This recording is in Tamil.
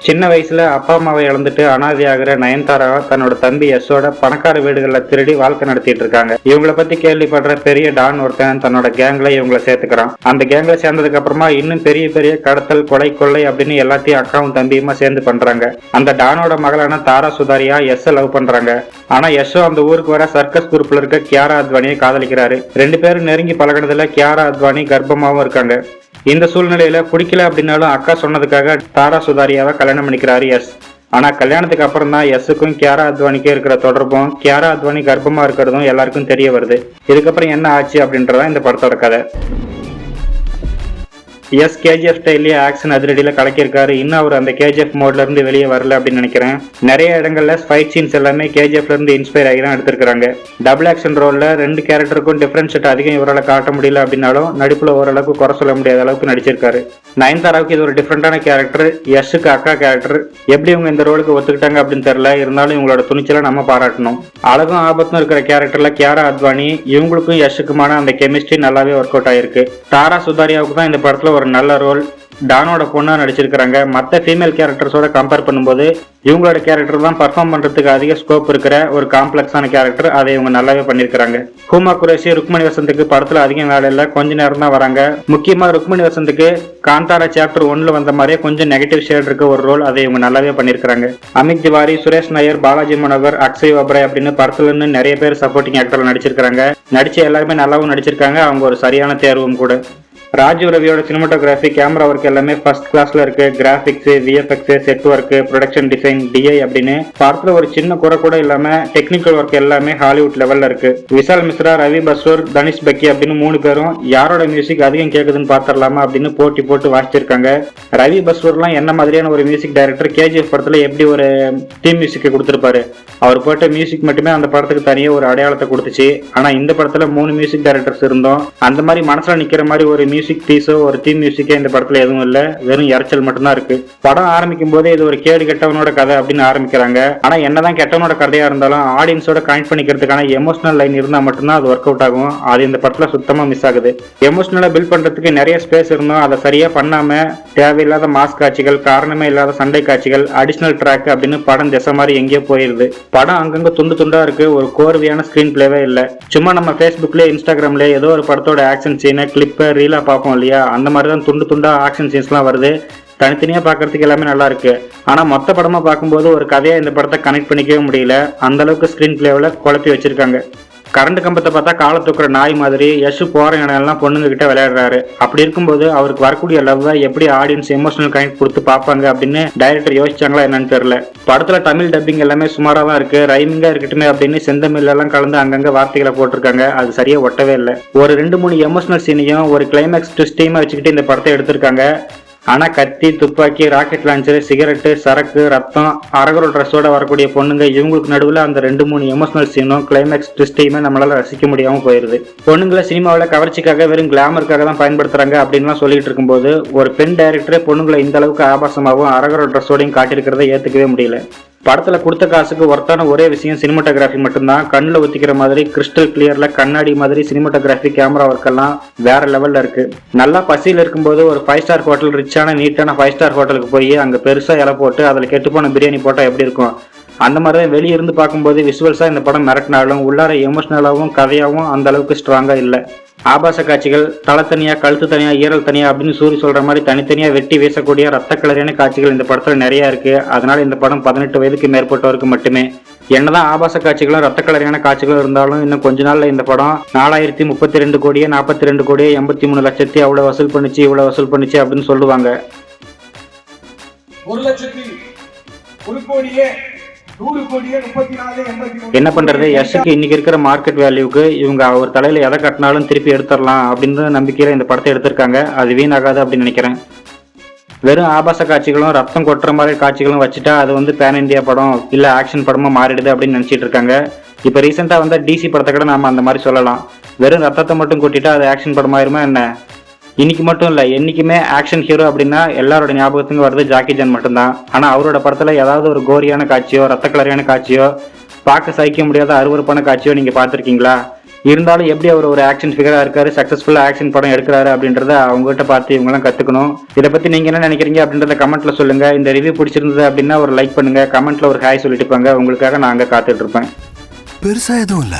சின்ன வயசுல அப்பா அம்மாவை இழந்துட்டு அனாதையாகிற நயன்தாரா தன்னோட தம்பி யஷோட பணக்கார வீடுகள்ல திருடி வாழ்க்கை நடத்திட்டு இருக்காங்க. இவங்களை பத்தி கேள்விப்படுற பெரிய டான் ஒருத்தன் தன்னோட கேங்ல இவங்களை சேர்த்துக்கிறான். அந்த கேங்ல சேர்ந்ததுக்கு அப்புறமா இன்னும் பெரிய பெரிய கடத்தல், கொலை, கொள்ளை அப்படின்னு எல்லாத்தையும் அக்காவும் தம்பியுமா சேர்ந்து பண்றாங்க. அந்த டானோட மகளான தாரா சுதாரியா யஷ் லவ் பண்றாங்க. ஆனா யஷோ அந்த ஊருக்கு வர சர்க்கஸ் குரூப்ல இருக்க கியாரா அத்வானியை காதலிக்கிறாரு. ரெண்டு பேரும் நெருங்கி பழகினதுல கியாரா அத்வானி கர்ப்பமாவும் இருக்காங்க. இந்த சூழ்நிலையில பிடிக்கல அப்படின்னாலும் அக்கா சொன்னதுக்காக தாரா சுதாரியாவை கல்யாணம் பண்ணிக்கிறாரு யஷ். ஆனா கல்யாணத்துக்கு அப்புறம் தான் யஷுக்கும் கியாரா அத்வானிக்கும் இருக்கிற தொடர்பும், கியாரா அத்வானி கர்ப்பமா இருக்கிறதும் எல்லாருக்கும் தெரிய வருது. இதுக்கப்புறம் என்ன ஆச்சு அப்படின்றதான் இந்த படத்தோட கதை. எஸ் கேஜிஎஃப் ஸ்டைல்லேயே ஆக்ஷன் அதிரடியில கலக்கியிருக்காரு. இன்னும் அவர் அந்த கேஜிஎஃப் மோட்ல இருந்து வெளியே வரல அப்படின்னு நினைக்கிறேன். நிறைய இடங்கள்ல ஃபைட் சீன்ஸ் எல்லாமே கேஜிஎஃப்ல இருந்து இன்ஸ்பயர் ஆகி தான் எடுத்திருக்காங்க. டபுள் ஆக்ஷன் ரோல்ல ரெண்டு கேரக்டருக்கும் டிஃபரன்ஷியேட் அதிகம் இவரால் காட்ட முடியல அப்படின்னாலும் நடிப்புல ஓரளவுக்கு குறை சொல்ல முடியாத அளவுக்கு நடிச்சிருக்காரு. நயன்தாராவுக்கு இது ஒரு டிஃப்ரெண்டான கேரக்டர், யஷுக்கு அக்கா கேரக்டர். எப்படி இவங்க இந்த ரோலுக்கு ஒத்துக்கிட்டாங்க அப்படின்னு தெரியல. இருந்தாலும் இவங்களோட துணிச்சலை நம்ம பாராட்டணும். அழகும் ஆபத்தும் இருக்கிற கேரக்டர்ல கியாரா அத்வானி இவங்களுக்கும் யஷுக்குமான அந்த கெமிஸ்ட்ரி நல்லாவே ஒர்க் அவுட் ஆயிருக்கு. தாரா சுதாரியாவுக்கு தான் இந்த படத்துல ஒரு நல்ல ரோல். டானோட பொண்ணா நடிச்சிருக்காங்க. மற்ற ஃபீமேல் கேரக்டர்ஸோட கம்பேர் பண்ணும்போது இவங்களோட கேரக்டர் தான் பர்ஃபார்ம் பண்றதுக்கு அதிக ஸ்கோப் இருக்கிற ஒரு காம்ப்ளெக்ஸான கேரக்டர். அதை இவங்க நல்லாவே பண்ணிருக்காங்க. ஹூமா குரேஷி, ருக்மணி வசந்துக்கு படத்துல அதிகம் வேலை இல்லை, கொஞ்ச நேரம் தான் வராங்க. முக்கியமா ருக்மணி வசந்துக்கு காந்தாரா சாப்டர் 1ல வந்த மாதிரியே கொஞ்சம் நெகட்டிவ் ஷேட் இருக்க ஒரு ரோல், அதை இவங்க நல்லாவே பண்ணிருக்காங்க. அமித் திவாரி, சுரேஷ் நாயர், பாலாஜி மனோகர், அக்ஷய் ஒப்ராய் அப்படின்னு படத்துல இருந்து நிறைய பேர் சப்போர்ட்டிங் ஆக்டர்ல நடிச்சிருக்காங்க. நடிச்ச எல்லாருமே நல்லாவும் நடிச்சிருக்காங்க. அவங்க ஒரு சரியான தேர்வும் கூட. ராஜீவ் ரவியோட சினிமாட்டோகிராஃபி, கேமரா ஒர்க் எல்லாமே ஃபர்ஸ்ட் கிளாஸ்ல இருக்கு. Graphics, VFX, set work, production design, DI அப்படின்னு படத்துல ஒரு சின்ன குறை கூட இல்லாம டெக்னிக்கல் ஒர்க் எல்லாமே ஹாலிவுட் லெவல்ல இருக்கு. விஷால் மிஸ்ரா, ரவி பஸ்வர், தனிஷ் பக்கி அப்படின்னு 3 பேரும் யாரோட மியூசிக் அதிகம் கேக்குதுன்னு பாத்திரலாமா அப்படின்னு போட்டி போட்டு வாசிச்சிருக்காங்க. ரவி பஸ்வர்லாம் என்ன மாதிரியான ஒரு மியூசிக் டைரக்டர் கேஜிஎஃப் படத்துல எப்படி ஒரு தீம் மியூசிக் கொடுத்திருப்பாரு. அவர் போட்ட மியூசிக் மட்டுமே அந்த படத்துக்கு தனியே ஒரு அடையாளத்தை கொடுத்துச்சு. ஆனா இந்த படத்துல 3 மியூசிக் டைரக்டர்ஸ் இருந்தோம். அந்த மாதிரி மனசுல நிக்கிற மாதிரி ஒரு மியூசிக் பீஸோ ஒரு தீம் மியூசிக்கே இந்த படத்துல எதுவும் இல்ல. வெறும் இறைச்சல் மட்டும்தான் இருக்கு. படம் ஆரம்பிக்கும் போதே இது ஒரு கேடு கெட்டவனோட கதை அப்படின்னு ஆரம்பிக்கிறாங்க. ஆனா என்னதான் கெட்டவனோட கதையா இருந்தாலும் ஆடியன்ஸோட கனெக்ட் பண்ணிக்கிறதுக்கான எமோஷனல் லைன் இருந்தா மட்டும்தான் அது ஒர்க் அவுட் ஆகும். அது இந்த படத்துல சுத்தமா மிஸ் ஆகுது. எமோஷனலா பில்ட் பண்றதுக்கு நிறைய ஸ்பேஸ் இருந்தோம். அதை சரியா பண்ணாம தேவையில்லாத மாஸ் காட்சிகள், காரணமே இல்லாத சண்டை காட்சிகள், அடிஷனல் ட்ராக் அப்படின்னு படம் திசை மாதிரி எங்கேயோ போயிருது. படம் அங்கங்க துண்டு துண்டா இருக்கு. ஒரு கோர்வையான ஸ்கிரீன் பிளேவே இல்ல. சும்மா நம்ம ஃபேஸ்புக்ல, இன்ஸ்டாகிராம்ல ஏதோ ஒரு படத்தோட ஆக்ஷன் சீனை, கிளிப்பை, ரீலா பார்ப்போம் இல்லையா, அந்த மாதிரி தான் துண்டு துண்டா ஆக்ஷன் சீன்ஸ்லாம் வருது. தனித்தனியா பாக்குறதுக்கு எல்லாமே நல்லா இருக்கு. ஆனா மொத்த படமா பார்க்கும்போது ஒரு கதையா இந்த படத்தை கனெக்ட் பண்ணிக்கவே முடியல. அந்த அளவுக்கு ஸ்கிரீன் பிளேவில் குழப்பி வச்சிருக்காங்க. கரண்ட் கம்பத்தை பார்த்தா காலை தூக்குற நாய் மாதிரி யஷ் போற இடம்லாம் பொண்ணுங்க கிட்ட விளையாடுறாரு. அப்படி இருக்கும்போது அவருக்கு வரக்கூடிய லவ்வை எப்படி ஆடியன்ஸ் எமோஷனல் கனெக்ட் கொடுத்து பார்ப்பாங்க அப்படின்னு டைரக்டர் யோசிச்சாங்களா என்னன்னு தெரியல. படத்துல தமிழ் டப்பிங் எல்லாமே சுமாரா தான் இருக்கு. ரைமிங்கா இருக்கட்டுமே அப்படின்னு செந்தமிழ் எல்லாம் கலந்து அங்கங்க வார்த்தைகளை போட்டிருக்காங்க. அது சரியா ஒட்டவே இல்லை. ஒரு 2-3 எமோஷனல் சீனையும் ஒரு கிளைமேக்ஸ் ட்விஸ்டையுமா வச்சுக்கிட்டு இந்த படத்தை எடுத்திருக்காங்க. ஆனா கத்தி, துப்பாக்கி, ராக்கெட் லான்ச்சர், சிகரெட்டு, சரக்கு, ரத்தம், அரகரோ ட்ரெஸ்ஸோட வரக்கூடிய பொண்ணுங்க, இவங்களுக்கு நடுவில் அந்த 2-3 எமோஷனல் சீனும் கிளைமேக்ஸ் ட்விஸ்டையுமே நம்மளால ரசிக்க முடியாம போயிருது. பொண்ணுங்களை சினிமாவில் கவர்ச்சிக்காக வெறும் கிளாமருக்காக தான் பயன்படுத்துறாங்க அப்படின்லாம் சொல்லிட்டு இருக்கும்போது ஒரு பெண் டைரக்டரே பொண்ணுங்களை இந்த அளவுக்கு ஆபாசமாகவும் அரகரோ ட்ரெஸ்ஸோடையும் காட்டியிருக்கிறத ஏத்துக்கவே முடியல. படத்துல கொடுத்த காசுக்கு ஒர்த்தான ஒரே விஷயம் சினிமாட்டோகிராஃபி மட்டும்தான். கண்ணுல ஊத்திக்கிற மாதிரி கிறிஸ்டல் கிளியர்ல கண்ணாடி மாதிரி சினிமாட்டோகிராஃபி, கேமரா ஒர்க் எல்லாம் வேற லெவல்ல இருக்கு. நல்லா பசியில் இருக்கும்போது ஒரு 5 ஸ்டார் ஹோட்டல், ரிச்சான நீட்டான 5 ஸ்டார் ஹோட்டலுக்கு போய் அங்க பெருசா இலை போட்டு அதுல கெட்டுப்போன பிரியாணி போட்டா எப்படி இருக்கும், அந்த மாதிரிதான் வெளியே இருந்து பார்க்கும்போது விஷுவல்ஸா இந்த படம் மிரட்டினாலும் உள்ளார எமோஷனலாவும் கதையாவும் அந்த அளவுக்கு ஸ்ட்ராங்கா இல்லை. ஆபாச காட்சிகள், தலை தனியா, கழுத்து தனியா, ஈரல் தனியா அப்படின்னு சூரி சொல்ற மாதிரி தனித்தனியா வெட்டி வீசக்கூடிய ரத்த கலரியான காட்சிகள் இந்த படத்துல நிறைய இருக்கு. அதனால இந்த படம் 18 வயதுக்கு மேற்பட்டவருக்கு மட்டுமே. என்னதான் ஆபாச காட்சிகளும் ரத்த கலரியான காட்சிகளும் இருந்தாலும் இன்னும் கொஞ்ச நாள்ல இந்த படம் 4032 கோடியே 42 கோடியே 83 லட்சத்தி அவ்வளவு வசூல் பண்ணிச்சு, இவ்வளவு வசூல் பண்ணிச்சு அப்படின்னு சொல்லுவாங்க. 1,01 கோடியே 100 கோடியே 34. என்ன பண்றது, யஷுக்கு இன்னைக்கு இருக்கிற மார்க்கெட் வேல்யூக்கு இவங்க ஒரு தலையில எதை கட்டினாலும் திருப்பி எடுத்துடலாம் அப்படின்ற நம்பிக்கையில இந்த படத்தை எடுத்திருக்காங்க. அது வீணாகாது அப்படின்னு நினைக்கிறேன். வெறும் ஆபாச காட்சிகளும் ரத்தம் கொட்டுற மாதிரி காட்சிகளும் வச்சுட்டா அது பேன் இந்தியா படம் இல்ல ஆக்ஷன் படமா மாறிடுது அப்படின்னு நினைச்சிட்டு இருக்காங்க. இப்ப ரீசெண்டா வந்த டிசி படத்தை கூட நாம அந்த மாதிரி சொல்லலாம். வெறும் ரத்தத்தை மட்டும் கொட்டிட்டா அது ஆக்ஷன் படமாயிருமா என்ன? இன்னைக்கு மட்டும் இல்ல, என்னைக்குமே ஆக்ஷன் ஹீரோ அப்படின்னா எல்லாரோட ஞாபகத்துக்கு வருது ஜாக்கி சான் மட்டும்தான். ஆனா அவரோட படத்துல ஏதாவது ஒரு கோரியான காட்சியோ, ரத்த கலரியான காட்சியோ, பார்க்க சகிக்க முடியாத அருவருப்பான காட்சியோ நீங்க பார்த்திருக்கீங்களா? இருந்தாலும் எப்படி அவர் ஒரு ஆக்ஷன் ஃபிகரா இருக்காரு, சக்சஸ்ஃபுல்லா ஆக்ஷன் படம் எடுக்கிறாரு அப்படின்றத அவங்ககிட்ட பார்த்து இவங்கெல்லாம் கத்துக்கணும். இதை பத்தி நீங்க என்ன நினைக்கிறீங்க அப்படின்றத கமெண்ட்ல சொல்லுங்க. இந்த ரிவ்யூ பிடிச்சிருந்தது அப்படின்னா ஒரு லைக் பண்ணுங்க, கமெண்ட்ல ஒரு ஹாய் சொல்லிட்டு போங்க. உங்களுக்காக நான் அங்க காத்துட்டு இருப்பேன். பெருசா எதுவும் இல்ல.